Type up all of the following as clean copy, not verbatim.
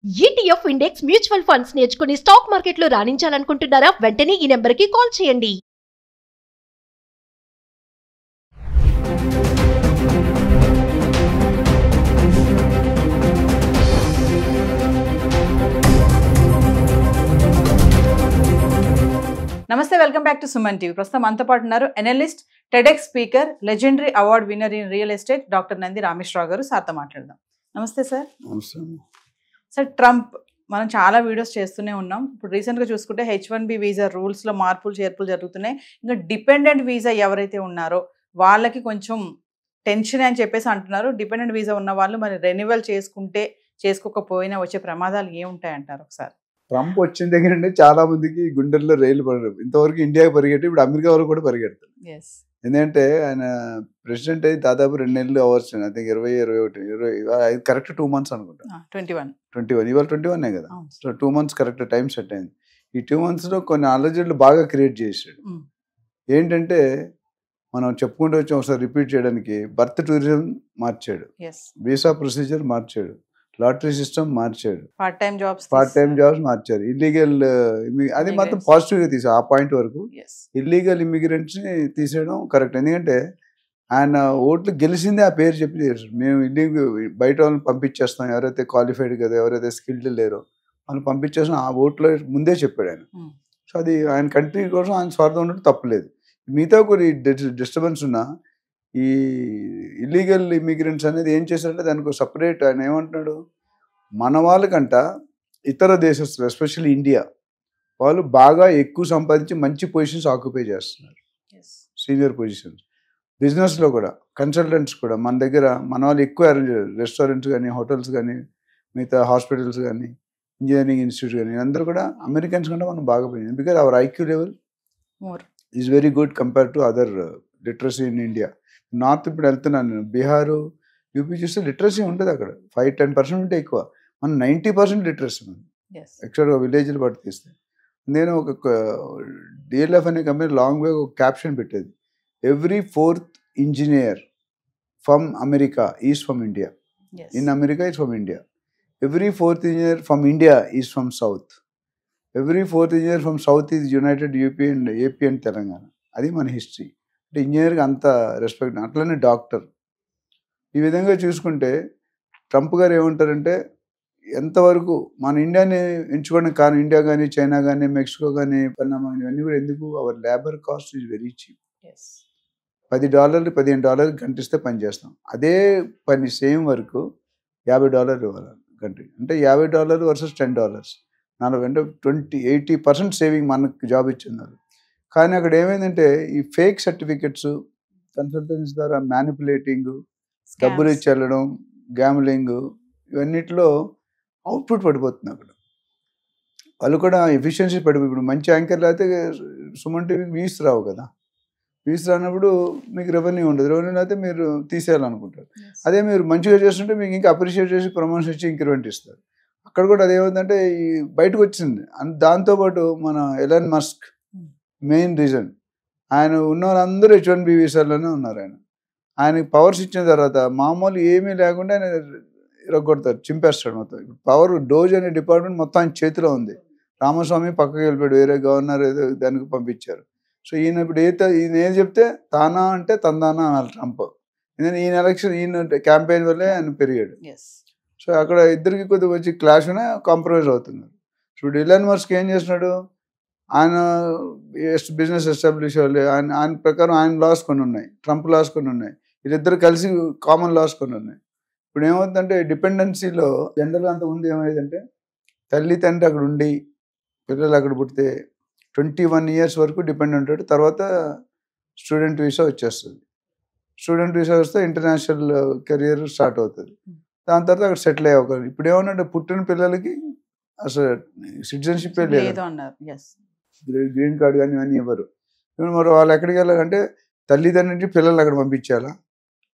ETF index mutual funds నేర్చుకుని stock మార్కెట్లో రాణించాలనుకుంటున్నారా? వెంటనే ఈ నెంబర్కి కాల్ చేయండి. నమస్తే, welcome back to Suman TV. ప్రస్తుతం మనతో పాటు ఉన్నారు analyst, TEDx speaker, legendary award winner in real estate doctor Nandi Rameshwar Rao గారు. సార్తో మాట్లాడదాం. నమస్తే సార్. సార్, ట్రంప్ మనం చాలా వీడియోస్ చేస్తూనే ఉన్నాం. ఇప్పుడు రీసెంట్గా చూసుకుంటే H1B వీసా రూల్స్లో మార్పులు చేర్పులు జరుగుతున్నాయి. ఇంకా డిపెండెంట్ వీసా ఎవరైతే ఉన్నారో వాళ్ళకి కొంచెం టెన్షన్ అని చెప్పేసి అంటున్నారు. డిపెండెంట్ వీసా ఉన్న వాళ్ళు మరి రెన్యువల్ చేసుకుంటే చేసుకోకపోయినా వచ్చే ప్రమాదాలు ఏముంటాయి అంటారు ఒకసారి? ట్రంప్ వచ్చిన దగ్గర నుండి చాలా మందికి గుండెల్లో రైలు పడరు. ఇంతవరకు ఇండియాకి పరిగెట్టి ఇప్పుడు అమెరికా వరకు కూడా పరిగెడతారు. ఎందుకంటే ఆయన ప్రెసిడెంట్ అయ్యి దాదాపు 2 నెలలు hours, I think 20 correct 2 months అనుకుంటా. 21 ఇవాళ 21 కదా. So 2 months correct time set అయింది. ఈ 2 months లో కొన్ని అలజడులు బాగా క్రియేట్ చేసాడు. ఏంటంటే మనం చెప్పుకుంటూ వచ్చి ఒకసారి రిపీట్ చేయడానికి, బర్త్ టూరిజం మార్చాడు, వీసా ప్రొసీజర్ మార్చాడు, లాటరీ సిస్టమ్ మార్చాడు, పార్ట్ టైం జాబ్స్ మార్చారు, ఇల్లీగల్ అది మాత్రం పాజిటివ్ గా తీసాడు. ఆ పాయింట్ వరకు ఇల్లీగల్ ఇమిగ్రెంట్స్ ని తీసేయడం కరెక్ట్. ఎందుకంటే ఆయన ఓట్లు గెలిచిందే ఆ పేరు చెప్పి చేశారు. మేము ఇల్లీగల్ బయట వాళ్ళని పంపించేస్తాం, ఎవరైతే క్వాలిఫైడ్ కదా, ఎవరైతే స్కిల్డ్ లేరో వాళ్ళని పంపించేస్తాం, ఆ ఓట్లో ముందే చెప్పాడు ఆయన. సో అది ఆయన కంట్రీ కోసం ఆయన స్వార్థం ఉన్నట్టు తప్పలేదు. మిగతా కొన్ని డిస్టర్బెన్స్ ఉన్నా ఈ ఇల్లీగల్ ఇమిగ్రెంట్స్ అనేది ఏం చేశారంటే దానికి సపరేట్ ఆయన ఏమంటున్నాడు, మన వాళ్ళకంట ఇతర దేశస్తులు ఎస్పెషల్లీ ఇండియా వాళ్ళు బాగా ఎక్కువ సంపాదించి మంచి పొజిషన్స్ ఆక్యుపై చేస్తున్నారు, సీనియర్ పొజిషన్స్. బిజినెస్లో కూడా కన్సల్టెంట్స్ కూడా మన దగ్గర మన వాళ్ళు ఎక్కువ అరేంజ్, రెస్టారెంట్స్ కానీ, హోటల్స్ కానీ, మిగతా హాస్పిటల్స్ కానీ, ఇంజనీరింగ్ ఇన్స్టిట్యూట్ కానీ, అందరూ కూడా అమెరికన్స్ కంటే మనం బాగా పోయింది. Because our IQ level is very good compare to other literacy in India. North ఇప్పుడు వెళ్తున్నాను నేను, బీహారు, యూపీ చూస్తే లిటరసీ ఉంటుంది అక్కడ 5-10% ఉంటే ఎక్కువ. మనం 90% లిటరసీ ఉంది ఎక్స్ట్రా విలేజ్లు బట్టి తీస్తే. నేను ఒక DLF అనే కంపెనీ లాంగ్ వే ఒక క్యాప్షన్ పెట్టేది, every 4th engineer from America is from India, in America is from India. Every 4th engineer from India is from south, every 4th engineer from south is United UP and AP and Telangana. అది మన history. అంటే ఇంజనీర్కి అంత respect. అట్లనే doctor. ఈ విధంగా చూసుకుంటే Trump గారు ఏమంటారంటే, ఎంతవరకు మన ఇండియాని ఎంచుకోవడానికి కారణం ఇండియా కానీ, చైనా కానీ, మెక్సికో కానీ, పనామా ఇవన్నీ కూడా ఎందుకు, our labour cost is very cheap. $10 $15 గంట ఇస్తే పని చేస్తాం. అదే పని సేమ్ వర్క్ $50 ఇవ్వాలి గంట. అంటే $50 వర్సెస్ $10, 40 అంటే 80% సేవింగ్ మనకు జాబ్ ఇచ్చిన్నారు. కానీ అక్కడ ఏమైందంటే ఈ ఫేక్ సర్టిఫికెట్స్, కన్సల్టెన్సీ ద్వారా మ్యానిపులేటింగ్, డబ్బులు ఇచ్చి వెళ్ళడం, గ్యామ్లింగ్, ఇవన్నిటిలో అవుట్పుట్ పడిపోతుంది. అక్కడ వాళ్ళు కూడా ఎఫిషియన్సీ పడిపోయి, ఇప్పుడు మంచి యాంకర్లు అయితే సుమన్ టీవీకి వ్యూస్ రావు కదా, వ్యూస్ రానప్పుడు మీకు రెవెన్యూ ఉండదు, రెవెన్యూ అయితే మీరు తీసేయాలనుకుంటారు. అదే మీరు మంచిగా చేస్తుంటే మీకు ఇంకా అప్రిషియేట్ చేసి ప్రమోషన్ ఇచ్చి ఇంక్రిమెంట్ ఇస్తారు. అక్కడ కూడా అదేమవుతుందంటే ఈ బయటకు వచ్చింది. దాంతోపాటు మన ఎలాన్ మస్క్ మెయిన్ రీజన్, ఆయన ఉన్న వాళ్ళందరూ H1B వీసాల్లోనే ఉన్నారు. ఆయనకి పవర్స్ ఇచ్చిన తర్వాత మామూలు ఏమీ లేకుండా ఆయన ఇరగొడతారు, చింపేస్తాడు మొత్తం. పవర్ డోజ్ అనే డిపార్ట్మెంట్ మొత్తం ఆయన చేతిలో ఉంది. రామస్వామి పక్కకి వెళ్ళిపోయాడు, వేరే గవర్నర్ ఏదో దానికి పంపించారు. సో ఈయన ఇప్పుడు ఈయన ఏం చెప్తే తానా అంటే తందానా అనాలి ట్రంప్. ఎందుకంటే ఈయన ఎలక్షన్, ఈయన క్యాంపెయిన్ వల్లే ఆయన పెరిగాడు. సో అక్కడ ఇద్దరికి కొద్దిగా వచ్చి క్లాష్ అనే కాంప్రమైజ్ అవుతున్నారు. ఇప్పుడు ఎలాన్ మస్క్ ఏం చేస్తున్నాడు, ఆయన బిజినెస్ ఎస్టాబ్లిష్ అవ్వాలి, ఆయన ప్రకారం ఆయన లాస్ కొన్ని ఉన్నాయి, ట్రంప్ లాస్ కొన్ని ఉన్నాయి, వీళ్ళిద్దరు కలిసి కామన్ లాస్ కొన్ని ఉన్నాయి. ఇప్పుడు ఏమవుతుందంటే డిపెండెన్సీలో జనరల్గా అంత ముందు ఏమైందంటే తల్లి తండ్రి అక్కడ ఉండి పిల్లలు అక్కడ పుడితే 21 years వరకు డిపెండ్ ఉంటాడు. తర్వాత స్టూడెంట్ వీసా వచ్చేస్తుంది. స్టూడెంట్ వీసా వస్తే ఇంటర్నేషనల్ కెరియర్ స్టార్ట్ అవుతుంది. దాని తర్వాత అక్కడ సెటిల్ అయ్యే అవకాశం. ఇప్పుడు ఏమన్నా పుట్టిన పిల్లలకి అసలు సిటిజన్షిప్ లేదు, గ్రీన్ కార్డు కానీ ఇవన్నీ ఇవ్వరు. మరి వాళ్ళు ఎక్కడికి వెళ్ళాలంటే తల్లిదండ్రుల నుంచి పిల్లలు అక్కడ పంపించాలా.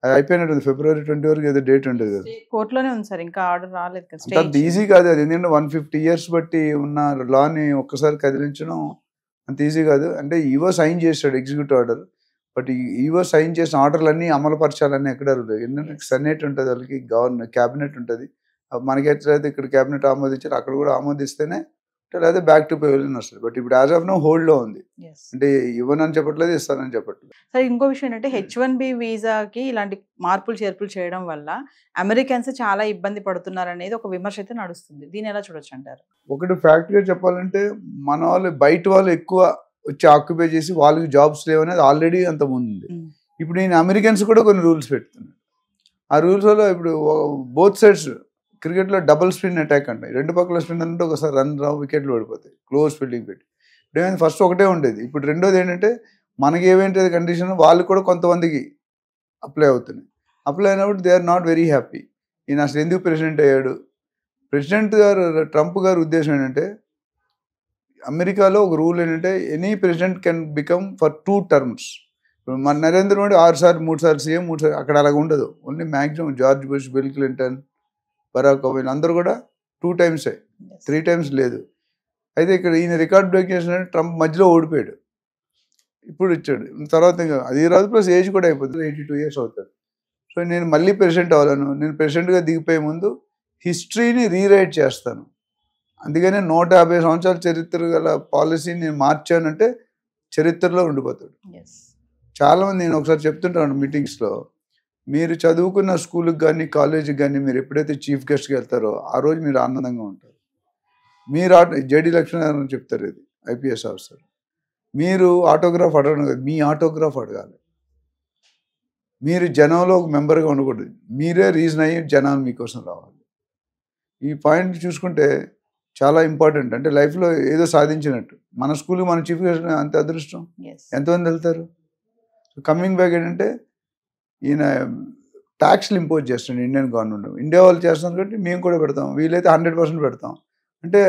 అది అయిపోయినట్టుంది, February 20 వరకు ఏదో డేట్ ఉంటుంది కదా. కోర్టులోనే ఉంది సార్, ఇంకా ఆర్డర్ రాలేదు. అంత ఈజీ కాదు అది. ఎందుకంటే 150 years బట్టి ఉన్న లాని ఒక్కసారి కదిలించడం అంత ఈజీ కాదు. అంటే ఈవో సైన్ చేస్తాడు executive order, but EO sign చేసిన ఆర్డర్లన్నీ అమలు పరచాలని ఎక్కడ లేదు. ఎందుకంటే సెనేట్ ఉంటుంది, వాళ్ళకి గవర్నర్ క్యాబినెట్ ఉంటుంది, మనకి ఎట్లయితే ఇక్కడ క్యాబినెట్ ఆమోదించారు అక్కడ కూడా ఆమోదిస్తేనే లేదా బ్యాక్ టు పెవిలియన్ వస్తుంది. బట్ ఇప్పుడు యాజ్ ఆఫ్ నో హోల్డ్లో ఉంది. అంటే ఇవ్వనని చెప్పట్లేదు, ఇస్తానని చెప్పట్లేదు. సరే, ఇంకో విషయం ఏంటంటే H1B వీసాకి ఇలాంటి మార్పులు చేర్పులు చేయడం వల్ల అమెరికన్స్ చాలా ఇబ్బంది పడుతున్నారు అనేది ఒక విమర్శ అయితే నడుస్తుంది. దీన్ని ఎలా చూడొచ్చు అంటారు? ఒకటి ఫ్యాక్ట్గా చెప్పాలంటే మన వాళ్ళు బయట వాళ్ళు ఎక్కువ వచ్చి ఆక్యుపై చేసి వాళ్ళకి జాబ్స్ లేవనేది ఆల్రెడీ అంత ముందు ఉంది. ఇప్పుడు నేను అమెరికన్స్ కూడా కొన్ని రూల్స్ పెడుతున్నాను. ఆ రూల్స్ వల్ల ఇప్పుడు బోత్ సైడ్స్ క్రికెట్లో డబుల్ స్పిన్ అటాక్ అంటాయి. రెండు పక్కల స్పిన్ అంటే ఒకసారి రన్ రావు, వికెట్లు పడిపోతాయి క్లోజ్ ఫీల్డింగ్ పెట్టి. ఇప్పుడు ఏమైంది, ఫస్ట్ ఒకటే ఉండేది, ఇప్పుడు రెండోది ఏంటంటే మనకి ఏమేంటి కండిషన్ వాళ్ళు కూడా కొంతమందికి అప్లై అవుతున్నాయి. అప్లై అయినప్పుడు they are not very happy. ఈయన అసలు ఎందుకు ప్రెసిడెంట్ అయ్యాడు? ప్రెసిడెంట్ గారు ట్రంప్ గారి ఉద్దేశం ఏంటంటే అమెరికాలో ఒక రూల్ ఏంటంటే any president can become for 2 terms. మన నరేంద్ర మోడీ 6 సార్లు 3 సార్లు సీఎం 3 సార్లు, అక్కడ అలాగ ఉండదు. Only maximum George Bush, Bill Clinton, Barack Obama అందరూ కూడా 2 times, 3 times లేదు. అయితే ఇక్కడ ఈయన రికార్డ్ బ్రేక్ చేసిన ట్రంప్ మధ్యలో ఓడిపోయాడు, ఇప్పుడు ఇచ్చాడు. తర్వాత ఇంకా అది రాదు, ప్లస్ ఏజ్ కూడా అయిపోతుంది, 82 years అవుతాడు. సో నేను మళ్ళీ ప్రెసిడెంట్ అవ్వాలను, నేను ప్రెసిడెంట్గా దిగిపోయే ముందు హిస్టరీని రీరైట్ చేస్తాను, అందుకనే 150 సంవత్సరాల చరిత్ర గల పాలసీని నేను మార్చానంటే చరిత్రలో ఉండిపోతాడు. చాలామంది నేను ఒకసారి చెప్తుంటాను మీటింగ్స్లో, మీరు చదువుకున్న స్కూల్కి కానీ కాలేజీకి కానీ మీరు ఎప్పుడైతే చీఫ్ గెస్ట్కి వెళ్తారో ఆ రోజు మీరు ఆనందంగా ఉంటారు. మీరు జేడి లక్ష్మీనారాయణ చెప్తారు, ఇది IPS ఆఫీసర్, మీరు ఆటోగ్రాఫ్ అడగడం కాదు, మీ ఆటోగ్రాఫ్ అడగాలి. మీరు జనంలో ఒక మెంబర్గా ఉండకూడదు, మీరే రీజన్ అయ్యి జనాలు మీకోసం రావాలి. ఈ పాయింట్ చూసుకుంటే చాలా ఇంపార్టెంట్. అంటే లైఫ్లో ఏదో సాధించినట్టు. మన స్కూల్కి మన చీఫ్ గెస్ట్ అంత అదృష్టం ఎంతమంది వెళ్తారు? కమింగ్ బ్యాక్ ఏంటంటే ఈయన ట్యాక్స్లు ఇంపోజ్ చేస్తాడు ఇండియన్ గవర్నమెంట్. ఇండియా వాళ్ళు చేస్తాం కాబట్టి మేము కూడా పెడతాం, వీలైతే 100% పెడతాం. అంటే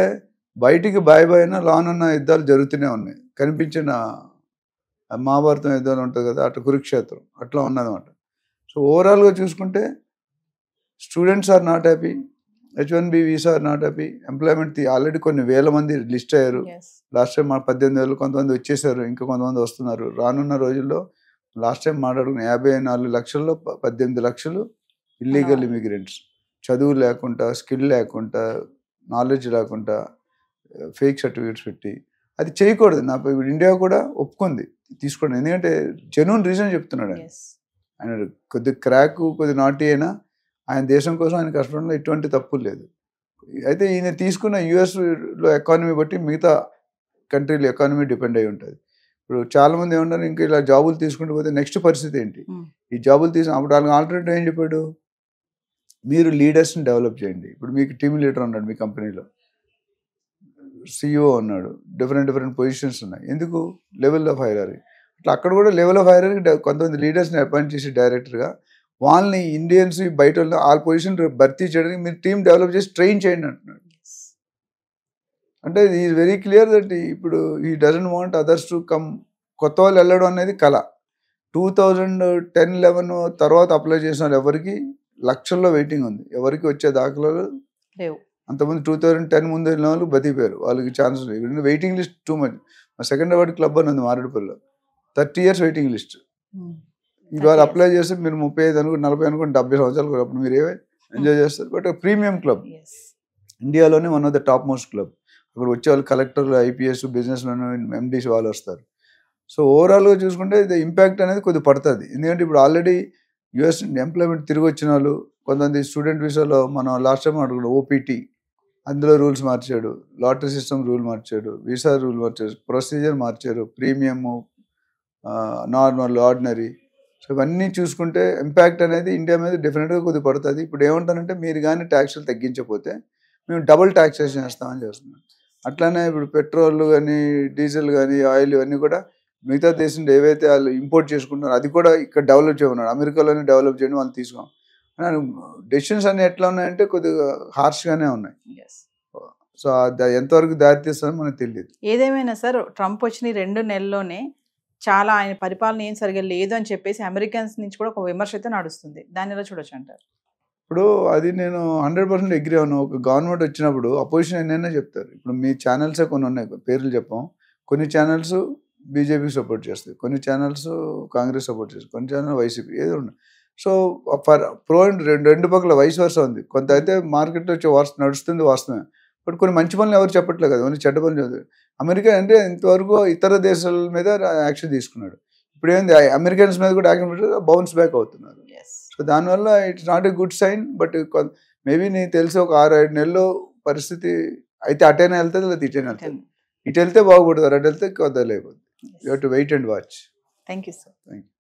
బయటికి బాయ్ అయినా లాన్ అన్న యుద్ధాలు జరుగుతూనే ఉన్నాయి. కనిపించిన మహాభారతం యుద్ధాలు ఉంటుంది కదా, అటు కురుక్షేత్రం అట్లా ఉన్నదన్నమాట. సో ఓవరాల్గా చూసుకుంటే students are not happy, H1B visa are not happy, employment already కొన్ని వేల మంది లిస్ట్ అయ్యారు. లాస్ట్ టైం 18,000 కొంతమంది వచ్చేసారు, ఇంకా కొంతమంది వస్తున్నారు. రానున్న రోజుల్లో లాస్ట్ టైం మాట్లాడుకున్న 54 లక్షల్లో 18 లక్షలు ఇల్లీగల్ ఇమిగ్రెంట్స్, చదువు లేకుండా, స్కిల్ లేకుండా, నాలెడ్జ్ లేకుండా, ఫేక్ సర్టిఫికేట్స్ పెట్టి. అది చేయకూడదు. నాకు ఇప్పుడు ఇండియా కూడా ఒప్పుకుంది తీసుకోండి, ఎందుకంటే జెన్యూన్ రీజన్ చెప్తున్నాడు ఆయన కొద్ది క్రాక్, కొద్ది నాటి అయినా ఆయన దేశం కోసం ఆయన కష్టపడంలో ఎటువంటి తప్పు లేదు. అయితే ఈయన తీసుకున్న యుఎస్లో ఎకానమీ బట్టి మిగతా కంట్రీల ఎకానమీ డిపెండ్ అయి ఉంటుంది. ఇప్పుడు చాలామంది ఏమన్నారు, ఇంకా ఇలా జాబులు తీసుకుంటూ పోతే నెక్స్ట్ పరిస్థితి ఏంటి? ఈ జాబులు అప్పుడు వాళ్ళకి ఆల్టర్నేటివ్ ఏం చెప్పాడు, మీరు లీడర్స్ని డెవలప్ చేయండి. ఇప్పుడు మీకు టీమ్ లీడర్ ఉన్నాడు మీ కంపెనీలో, CEO ఉన్నాడు, డిఫరెంట్ పొజిషన్స్ ఉన్నాయి. ఎందుకు? Level of hierarchy. అట్లా అక్కడ కూడా లెవెల్ ఆఫ్ హైరారీ కొంతమంది లీడర్స్ని అపాయింట్ చేసి డైరెక్టర్గా వాళ్ళని ఇండియన్స్ బయట ఆ పొజిషన్ భర్తీ చేయడానికి మీరు టీం డెవలప్ చేసి ట్రైన్ చేయండి అంటున్నాడు. అంటే ఈజ్ వెరీ క్లియర్ దట్ ఇప్పుడు ఈ doesn't want others to come. కొత్త వాళ్ళు వెళ్ళడం అనేది కళ. 2010-11 తర్వాత అప్లై చేసిన వాళ్ళు ఎవరికి లక్షల్లో వెయిటింగ్ ఉంది, ఎవరికి వచ్చే దాఖలాలు లేవు. అంతమంది 2010 ముందు వెళ్ళిన వాళ్ళు బతికిపోయారు, వాళ్ళకి ఛాన్స్ లేదు. Waiting list too much. మా సెకండ్ అవార్డు క్లబ్ అని ఉంది మారేడుపల్లిలో, 30 years వెయిటింగ్ లిస్ట్. ఇవాళ అప్లై చేస్తే మీరు 35 అనుకోండి, 40 అనుకోండి, 70 సంవత్సరాలు అప్పుడు మీరు ఏవే ఎంజాయ్ చేస్తారు. బట్ ప్రీమియం క్లబ్, ఇండియాలోనే one of the top most club. అక్కడ వచ్చే వాళ్ళు కలెక్టర్లు, IPS, బిజినెస్ మెన్, MDs వాళ్ళు వస్తారు. సో ఓవరాల్గా చూసుకుంటే ఇది ఇంపాక్ట్ అనేది కొద్దిగా పడుతుంది. ఎందుకంటే ఇప్పుడు ఆల్రెడీ US ఎంప్లాయ్మెంట్ తిరిగి వచ్చిన వాళ్ళు, కొంతమంది స్టూడెంట్ వీసాలో మనం లాస్ట్ టైం అడుగుతాం OPT, అందులో రూల్స్ మార్చాడు, లాటరీ సిస్టమ్ రూల్ మార్చాడు, వీసా రూల్ మార్చాడు, ప్రొసీజర్ మార్చారు, ప్రీమియము, నార్మల్, ఆర్డినరీ. సో ఇవన్నీ చూసుకుంటే ఇంపాక్ట్ అనేది ఇండియా మీద డెఫినెట్గా కొద్దిగా పడుతుంది. ఇప్పుడు ఏమంటారంటే మీరు కానీ ట్యాక్స్లు తగ్గించకపోతే మేము డబుల్ ట్యాక్సేషన్ చేస్తామని చేస్తున్నాం. అట్లానే ఇప్పుడు పెట్రోల్ కానీ, డీజిల్ కానీ, ఆయిల్ ఇవన్నీ కూడా మిగతా దేశంలో ఏవైతే వాళ్ళు ఇంపోర్ట్ చేసుకుంటున్నారో అది కూడా ఇక్కడ డెవలప్ చేయమన్నాడు. అమెరికాలోనే డెవలప్ చేయడం వాళ్ళు తీసుకోం. డెసిషన్స్ అన్నీ ఎట్లా ఉన్నాయంటే కొద్దిగా హార్ష్గానే ఉన్నాయి. సో ఎంతవరకు దారితీస్తుందో మనకు తెలియదు. ఏదేమైనా సార్, ట్రంప్ వచ్చిన 2 నెలల్లోనే చాలా ఆయన పరిపాలన ఏం సరిగా లేదు అని చెప్పేసి అమెరికన్స్ నుంచి కూడా ఒక విమర్శ అయితే నడుస్తుంది. దాన్ని ఎలా చూడొచ్చు అంటారు? ఇప్పుడు అది నేను 100% అగ్రీ అవును. ఒక గవర్నమెంట్ వచ్చినప్పుడు అపోజిషన్ ఎన్నైనా చెప్తారు. ఇప్పుడు మీ ఛానల్సే కొన్ని ఉన్నాయి, పేర్లు చెప్పాం. కొన్ని ఛానల్స్ బీజేపీకి సపోర్ట్ చేస్తాయి, కొన్ని ఛానల్స్ కాంగ్రెస్ సపోర్ట్ చేస్తాయి, కొన్ని ఛానల్ వైసీపీ, ఏదో ఉన్నాయి. సో ఫర్ ప్రో అండ్ రెండు పక్కల వయసు వరుస ఉంది. కొంత అయితే మార్కెట్లో వచ్చి నడుస్తుంది వాస్తవమే, బట్ కొన్ని మంచి పనులు ఎవరు చెప్పట్లేదు కదా, ఓన్లీ చెడ్డ పనులు చదువు. అమెరికా అంటే ఇంతవరకు ఇతర దేశాల మీద యాక్షన్ తీసుకున్నాడు, ఇప్పుడు ఏంది అమెరికన్స్ మీద కూడా యాక్షన్ బౌన్స్ బ్యాక్ అవుతున్నారు. సో దానివల్ల it's not a good sign. But maybe నీకు తెలిసి ఒక 6-7 నెలల్లో పరిస్థితి అయితే అటైనా వెళ్తుంది, లేదా ఇటైనా వెళ్తుంది. ఇటు వెళ్తే బాగుపడతారు, అటు వెళ్తే కొద్దిగా లేకపోతే. You have to wait and watch. Thank you sir. Thank you.